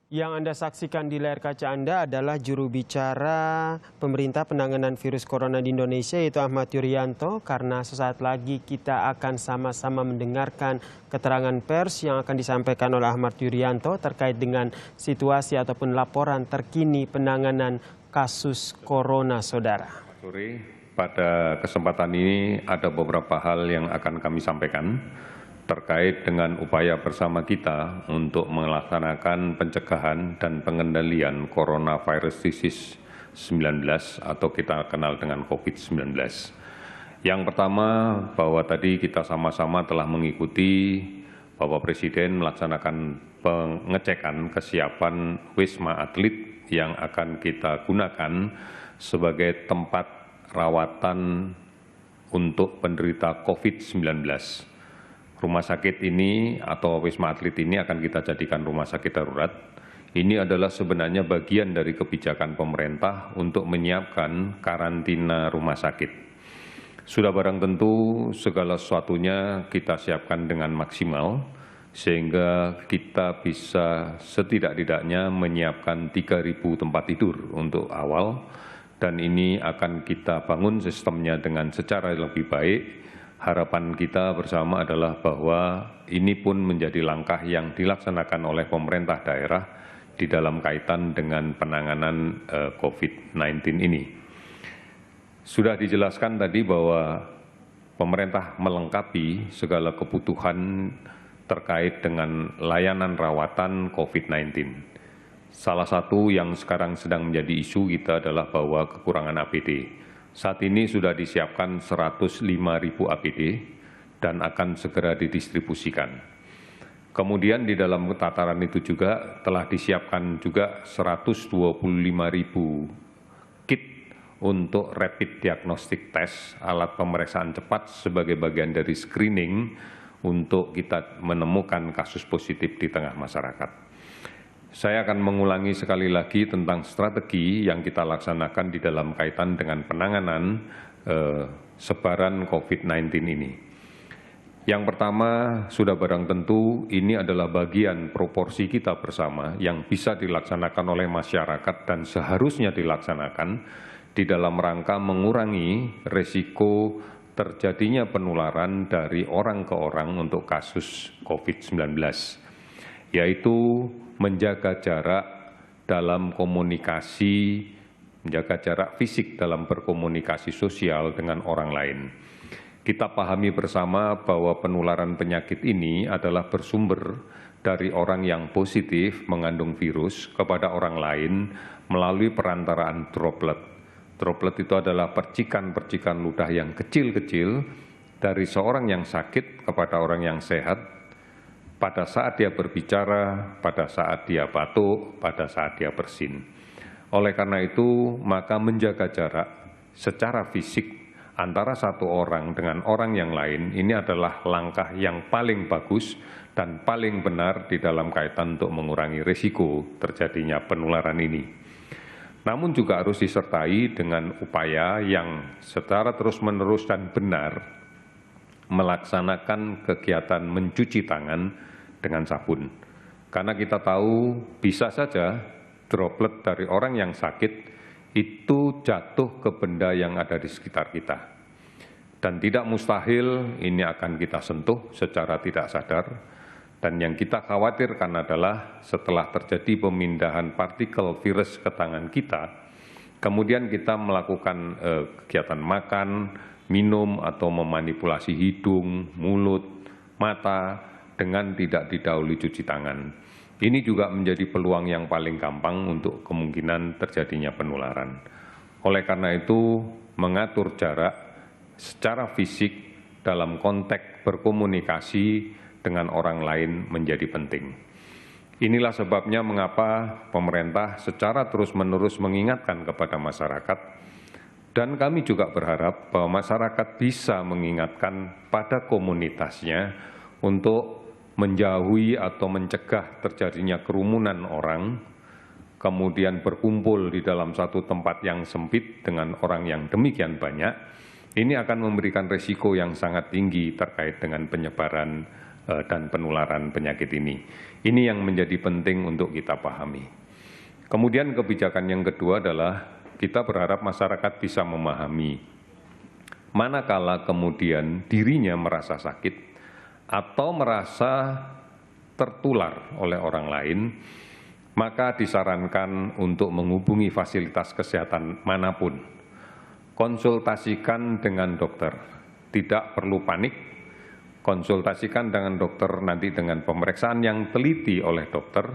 Yang Anda saksikan di layar kaca Anda adalah juru bicara pemerintah penanganan virus corona di Indonesia, yaitu Ahmad Yuryanto. Karena sesaat lagi kita akan sama-sama mendengarkan keterangan pers yang akan disampaikan oleh Ahmad Yuryanto terkait dengan situasi ataupun laporan terkini penanganan kasus corona, saudara. Sore, pada kesempatan ini ada beberapa hal yang akan kami sampaikan terkait dengan upaya bersama kita untuk melaksanakan pencegahan dan pengendalian coronavirus disease 19 atau kita kenal dengan COVID-19. Yang pertama, bahwa tadi kita sama-sama telah mengikuti Bapak Presiden melaksanakan pengecekan kesiapan Wisma Atlet yang akan kita gunakan sebagai tempat rawatan untuk penderita COVID-19. Rumah sakit ini atau Wisma Atlet ini akan kita jadikan rumah sakit darurat. Ini adalah sebenarnya bagian dari kebijakan pemerintah untuk menyiapkan karantina rumah sakit. Sudah barang tentu segala sesuatunya kita siapkan dengan maksimal, sehingga kita bisa setidak-tidaknya menyiapkan 3.000 tempat tidur untuk awal, dan ini akan kita bangun sistemnya dengan secara lebih baik. Harapan kita bersama adalah bahwa ini pun menjadi langkah yang dilaksanakan oleh pemerintah daerah di dalam kaitan dengan penanganan COVID-19 ini. Sudah dijelaskan tadi bahwa pemerintah melengkapi segala kebutuhan terkait dengan layanan rawatan COVID-19. Salah satu yang sekarang sedang menjadi isu kita adalah bahwa kekurangan APD. Saat ini sudah disiapkan 105.000 APD dan akan segera didistribusikan. Kemudian di dalam tataran itu juga telah disiapkan juga 125.000 kit untuk rapid diagnostic test, alat pemeriksaan cepat sebagai bagian dari screening untuk kita menemukan kasus positif di tengah masyarakat. Saya akan mengulangi sekali lagi tentang strategi yang kita laksanakan di dalam kaitan dengan penanganan sebaran COVID-19 ini. Yang pertama, sudah barang tentu ini adalah bagian proporsi kita bersama yang bisa dilaksanakan oleh masyarakat dan seharusnya dilaksanakan di dalam rangka mengurangi risiko terjadinya penularan dari orang ke orang untuk kasus COVID-19, yaitu menjaga jarak dalam komunikasi, menjaga jarak fisik dalam berkomunikasi sosial dengan orang lain. Kita pahami bersama bahwa penularan penyakit ini adalah bersumber dari orang yang positif mengandung virus kepada orang lain melalui perantaraan droplet. Droplet itu adalah percikan-percikan ludah yang kecil-kecil dari seorang yang sakit kepada orang yang sehat, pada saat dia berbicara, pada saat dia batuk, pada saat dia bersin. Oleh karena itu, maka menjaga jarak secara fisik antara satu orang dengan orang yang lain ini adalah langkah yang paling bagus dan paling benar di dalam kaitan untuk mengurangi risiko terjadinya penularan ini. Namun juga harus disertai dengan upaya yang secara terus-menerus dan benar melaksanakan kegiatan mencuci tangan dengan sabun. Karena kita tahu bisa saja droplet dari orang yang sakit itu jatuh ke benda yang ada di sekitar kita. Dan tidak mustahil ini akan kita sentuh secara tidak sadar. Dan yang kita khawatirkan adalah setelah terjadi pemindahan partikel virus ke tangan kita, kemudian kita melakukan kegiatan makan, minum, atau memanipulasi hidung, mulut, mata, dengan tidak didahului cuci tangan. Ini juga menjadi peluang yang paling gampang untuk kemungkinan terjadinya penularan. Oleh karena itu, mengatur jarak secara fisik dalam konteks berkomunikasi dengan orang lain menjadi penting. Inilah sebabnya mengapa pemerintah secara terus-menerus mengingatkan kepada masyarakat, dan kami juga berharap bahwa masyarakat bisa mengingatkan pada komunitasnya untuk menjauhi atau mencegah terjadinya kerumunan orang, kemudian berkumpul di dalam satu tempat yang sempit dengan orang yang demikian banyak. Ini akan memberikan risiko yang sangat tinggi terkait dengan penyebaran dan penularan penyakit ini. Ini yang menjadi penting untuk kita pahami. Kemudian kebijakan yang kedua adalah kita berharap masyarakat bisa memahami manakala kemudian dirinya merasa sakit atau merasa tertular oleh orang lain, maka disarankan untuk menghubungi fasilitas kesehatan manapun. Konsultasikan dengan dokter, tidak perlu panik. Konsultasikan dengan dokter nanti dengan pemeriksaan yang teliti oleh dokter,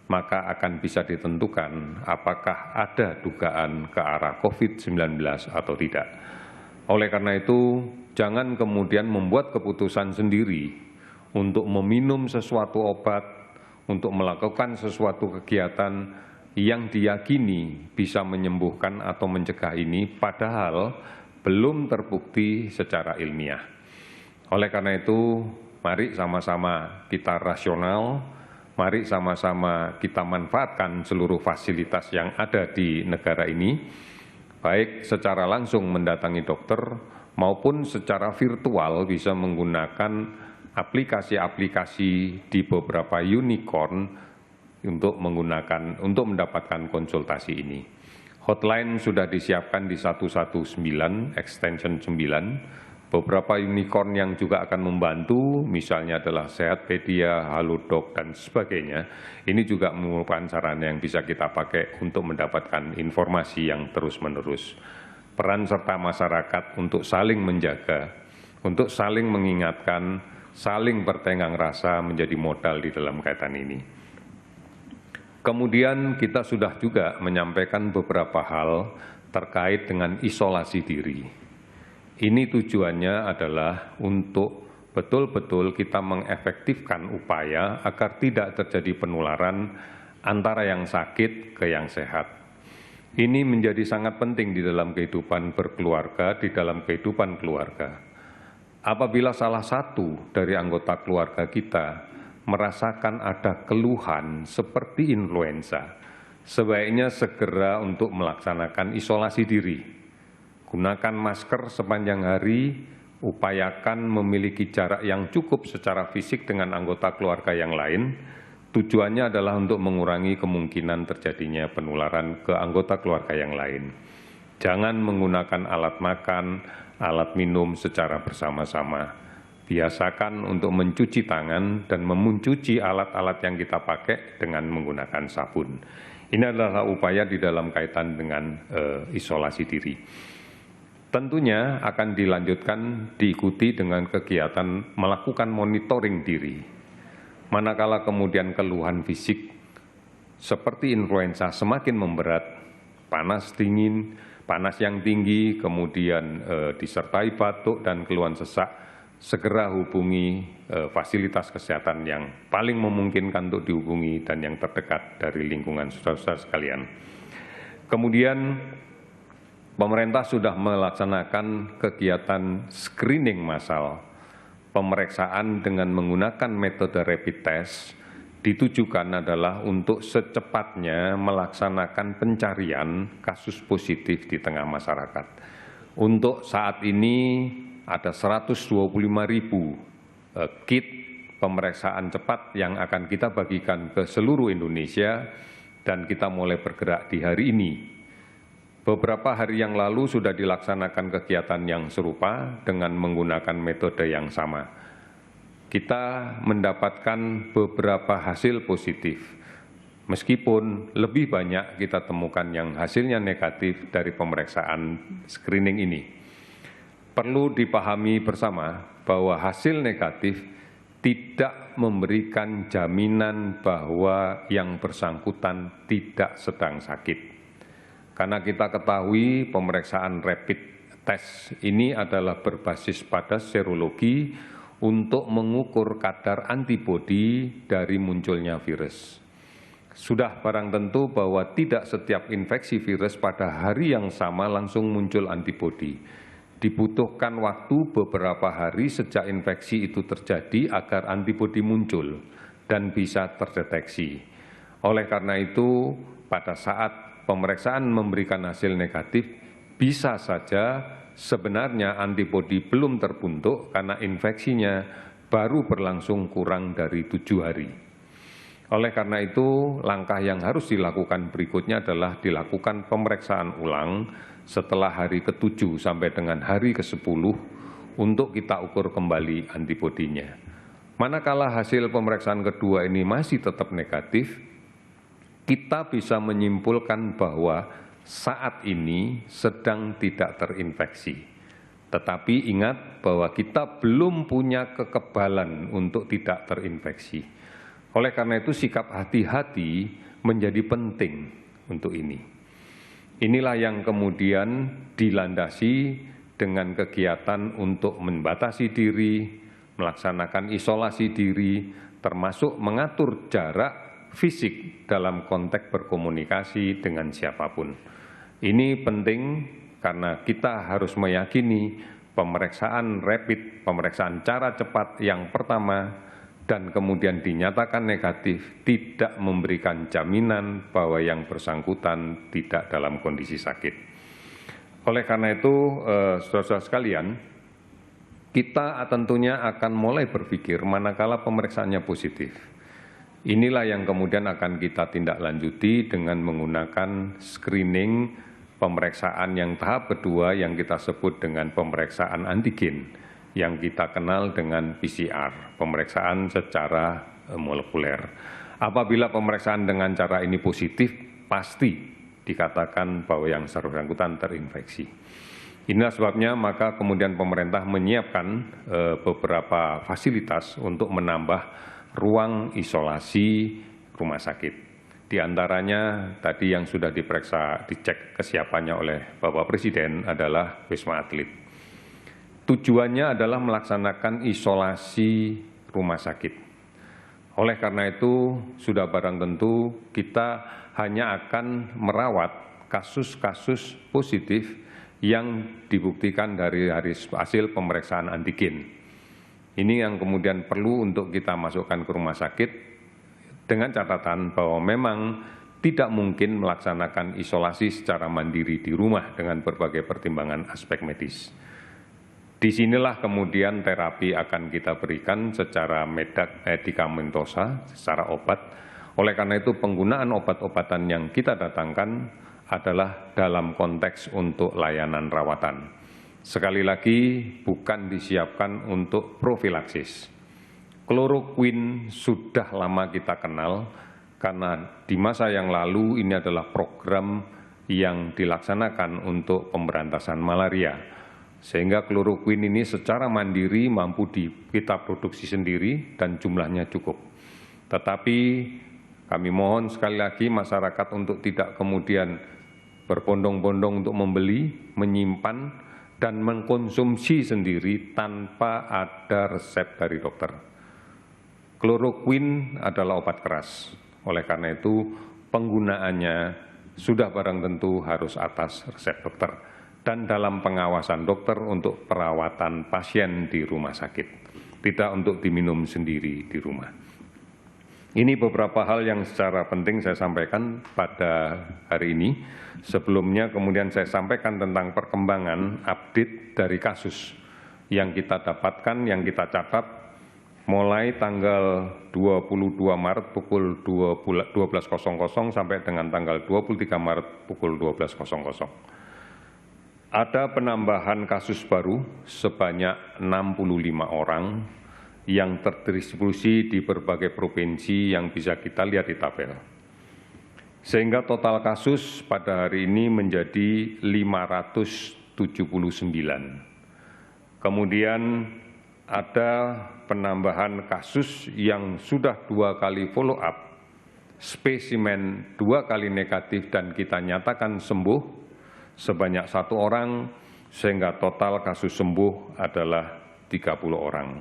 maka akan bisa ditentukan apakah ada dugaan ke arah COVID-19 atau tidak. Oleh karena itu, jangan kemudian membuat keputusan sendiri untuk meminum sesuatu obat, untuk melakukan sesuatu kegiatan yang diyakini bisa menyembuhkan atau mencegah ini, padahal belum terbukti secara ilmiah. Oleh karena itu, mari sama-sama kita rasional, mari sama-sama kita manfaatkan seluruh fasilitas yang ada di negara ini, baik secara langsung mendatangi dokter maupun secara virtual bisa menggunakan aplikasi-aplikasi di beberapa unicorn untuk mendapatkan konsultasi ini. Hotline sudah disiapkan di 119 extension 9. Beberapa unicorn yang juga akan membantu, misalnya adalah Sehatpedia, Halodoc, dan sebagainya. Ini juga merupakan sarana yang bisa kita pakai untuk mendapatkan informasi yang terus-menerus. Peran serta masyarakat untuk saling menjaga, untuk saling mengingatkan, saling bertenggang rasa menjadi modal di dalam kaitan ini. Kemudian kita sudah juga menyampaikan beberapa hal terkait dengan isolasi diri. Ini tujuannya adalah untuk betul-betul kita mengefektifkan upaya agar tidak terjadi penularan antara yang sakit ke yang sehat. Ini menjadi sangat penting di dalam kehidupan berkeluarga, di dalam kehidupan keluarga. Apabila salah satu dari anggota keluarga kita merasakan ada keluhan seperti influenza, sebaiknya segera untuk melaksanakan isolasi diri. Gunakan masker sepanjang hari, upayakan memiliki jarak yang cukup secara fisik dengan anggota keluarga yang lain. Tujuannya adalah untuk mengurangi kemungkinan terjadinya penularan ke anggota keluarga yang lain. Jangan menggunakan alat makan, alat minum secara bersama-sama. Biasakan untuk mencuci tangan dan mencuci alat-alat yang kita pakai dengan menggunakan sabun. Ini adalah upaya di dalam kaitan dengan isolasi diri. Tentunya akan dilanjutkan diikuti dengan kegiatan melakukan monitoring diri. Manakala kemudian keluhan fisik seperti influenza semakin memberat, panas dingin, panas yang tinggi, kemudian disertai batuk dan keluhan sesak, segera hubungi fasilitas kesehatan yang paling memungkinkan untuk dihubungi dan yang terdekat dari lingkungan saudara-saudara sekalian. Kemudian pemerintah sudah melaksanakan kegiatan screening massal. Pemeriksaan dengan menggunakan metode rapid test ditujukan adalah untuk secepatnya melaksanakan pencarian kasus positif di tengah masyarakat. Untuk saat ini ada 125.000 kit pemeriksaan cepat yang akan kita bagikan ke seluruh Indonesia dan kita mulai bergerak di hari ini. Beberapa hari yang lalu sudah dilaksanakan kegiatan yang serupa dengan menggunakan metode yang sama. Kita mendapatkan beberapa hasil positif, meskipun lebih banyak kita temukan yang hasilnya negatif dari pemeriksaan screening ini. Perlu dipahami bersama bahwa hasil negatif tidak memberikan jaminan bahwa yang bersangkutan tidak sedang sakit. Karena kita ketahui pemeriksaan rapid test ini adalah berbasis pada serologi untuk mengukur kadar antibodi dari munculnya virus. Sudah barang tentu bahwa tidak setiap infeksi virus pada hari yang sama langsung muncul antibodi. Dibutuhkan waktu beberapa hari sejak infeksi itu terjadi agar antibodi muncul dan bisa terdeteksi. Oleh karena itu, pada saat pemeriksaan memberikan hasil negatif, bisa saja sebenarnya antibodi belum terbentuk karena infeksinya baru berlangsung kurang dari 7 hari. Oleh karena itu, langkah yang harus dilakukan berikutnya adalah dilakukan pemeriksaan ulang setelah hari ke-7 sampai dengan hari ke-10 untuk kita ukur kembali antibodinya. Manakala hasil pemeriksaan kedua ini masih tetap negatif, kita bisa menyimpulkan bahwa saat ini sedang tidak terinfeksi. Tetapi ingat bahwa kita belum punya kekebalan untuk tidak terinfeksi. Oleh karena itu sikap hati-hati menjadi penting untuk ini. Inilah yang kemudian dilandasi dengan kegiatan untuk membatasi diri, melaksanakan isolasi diri, termasuk mengatur jarak fisik dalam konteks berkomunikasi dengan siapapun. Ini penting karena kita harus meyakini pemeriksaan rapid, pemeriksaan cara cepat yang pertama dan kemudian dinyatakan negatif tidak memberikan jaminan bahwa yang bersangkutan tidak dalam kondisi sakit. Oleh karena itu, saudara-saudara sekalian, kita tentunya akan mulai berpikir manakala pemeriksaannya positif. Inilah yang kemudian akan kita tindak lanjuti dengan menggunakan screening pemeriksaan yang tahap kedua yang kita sebut dengan pemeriksaan antigen yang kita kenal dengan PCR, pemeriksaan secara molekuler. Apabila pemeriksaan dengan cara ini positif, pasti dikatakan bahwa yang bersangkutan terinfeksi. Inilah sebabnya maka kemudian pemerintah menyiapkan beberapa fasilitas untuk menambah ruang isolasi rumah sakit. Di antaranya tadi yang sudah diperiksa, dicek kesiapannya oleh Bapak Presiden adalah Wisma Atlet. Tujuannya adalah melaksanakan isolasi rumah sakit. Oleh karena itu, sudah barang tentu kita hanya akan merawat kasus-kasus positif yang dibuktikan dari hasil pemeriksaan antigen. Ini yang kemudian perlu untuk kita masukkan ke rumah sakit dengan catatan bahwa memang tidak mungkin melaksanakan isolasi secara mandiri di rumah dengan berbagai pertimbangan aspek medis. Disinilah kemudian terapi akan kita berikan secara medikamentosa, secara obat. Oleh karena itu penggunaan obat-obatan yang kita datangkan adalah dalam konteks untuk layanan rawatan. Sekali lagi bukan disiapkan untuk profilaksis. Kloroquine sudah lama kita kenal karena di masa yang lalu ini adalah program yang dilaksanakan untuk pemberantasan malaria. Sehingga kloroquine ini secara mandiri mampu kita produksi sendiri dan jumlahnya cukup. Tetapi kami mohon sekali lagi masyarakat untuk tidak kemudian berbondong-bondong untuk membeli, menyimpan, dan mengkonsumsi sendiri tanpa ada resep dari dokter. Kloroquine adalah obat keras. Oleh karena itu penggunaannya sudah barang tentu harus atas resep dokter dan dalam pengawasan dokter untuk perawatan pasien di rumah sakit, tidak untuk diminum sendiri di rumah. Ini beberapa hal yang secara penting saya sampaikan pada hari ini. Sebelumnya kemudian saya sampaikan tentang perkembangan update dari kasus yang kita dapatkan, yang kita catat mulai tanggal 22 Maret pukul 12.00 sampai dengan tanggal 23 Maret pukul 12.00. Ada penambahan kasus baru sebanyak 65 orang yang terdistribusi di berbagai provinsi yang bisa kita lihat di tabel. Sehingga total kasus pada hari ini menjadi 579. Kemudian ada penambahan kasus yang sudah 2 kali follow up, spesimen 2 kali negatif dan kita nyatakan sembuh sebanyak 1 orang, sehingga total kasus sembuh adalah 30 orang.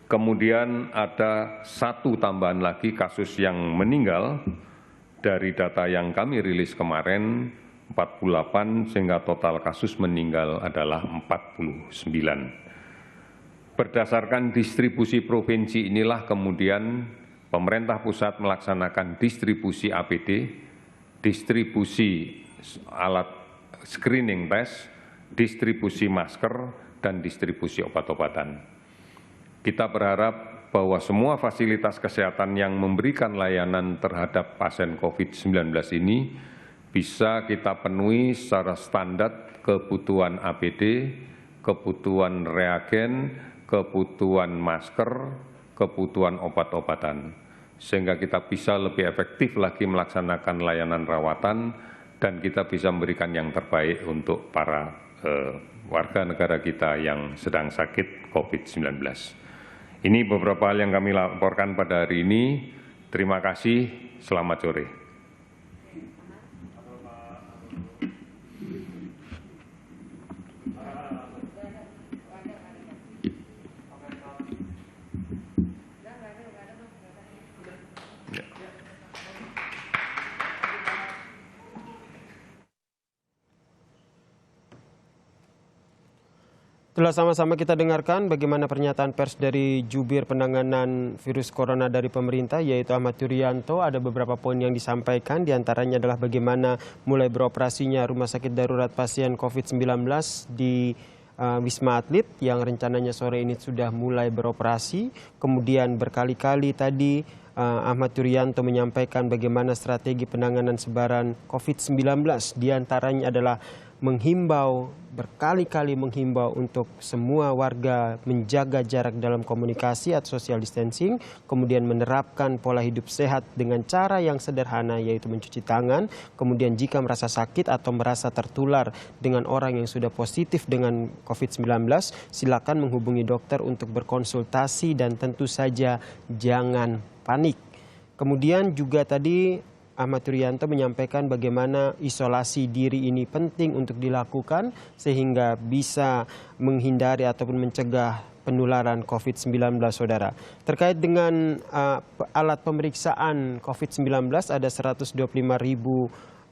Kemudian ada 1 tambahan lagi kasus yang meninggal dari data yang kami rilis kemarin, 48, sehingga total kasus meninggal adalah 49. Berdasarkan distribusi provinsi inilah kemudian pemerintah pusat melaksanakan distribusi APD, distribusi alat screening test, distribusi masker, dan distribusi obat-obatan. Kita berharap bahwa semua fasilitas kesehatan yang memberikan layanan terhadap pasien COVID-19 ini bisa kita penuhi secara standar kebutuhan APD, kebutuhan reagen, kebutuhan masker, kebutuhan obat-obatan, sehingga kita bisa lebih efektif lagi melaksanakan layanan rawatan dan kita bisa memberikan yang terbaik untuk para warga negara kita yang sedang sakit COVID-19. Ini beberapa hal yang kami laporkan pada hari ini. Terima kasih, selamat sore. Telah sama-sama kita dengarkan bagaimana pernyataan pers dari Jubir Penanganan Virus Corona dari pemerintah, yaitu Ahmad Yuryanto. Ada beberapa poin yang disampaikan, diantaranya adalah bagaimana mulai beroperasinya Rumah Sakit Darurat Pasien COVID-19 di Wisma Atlet yang rencananya sore ini sudah mulai beroperasi. Kemudian berkali-kali tadi Ahmad Yuryanto menyampaikan bagaimana strategi penanganan sebaran COVID-19, diantaranya adalah berkali-kali menghimbau untuk semua warga menjaga jarak dalam komunikasi atau social distancing, kemudian menerapkan pola hidup sehat dengan cara yang sederhana, yaitu mencuci tangan, kemudian jika merasa sakit atau merasa tertular dengan orang yang sudah positif dengan COVID-19, silakan menghubungi dokter untuk berkonsultasi dan tentu saja jangan panik. Kemudian juga tadi Ahmad Yuryanto menyampaikan bagaimana isolasi diri ini penting untuk dilakukan sehingga bisa menghindari ataupun mencegah penularan COVID-19, saudara. Terkait dengan alat pemeriksaan COVID-19, ada 125.000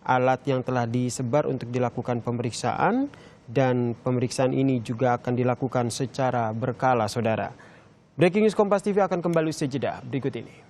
alat yang telah disebar untuk dilakukan pemeriksaan, dan pemeriksaan ini juga akan dilakukan secara berkala, saudara. Breaking News Kompas TV akan kembali usai jeda berikut ini.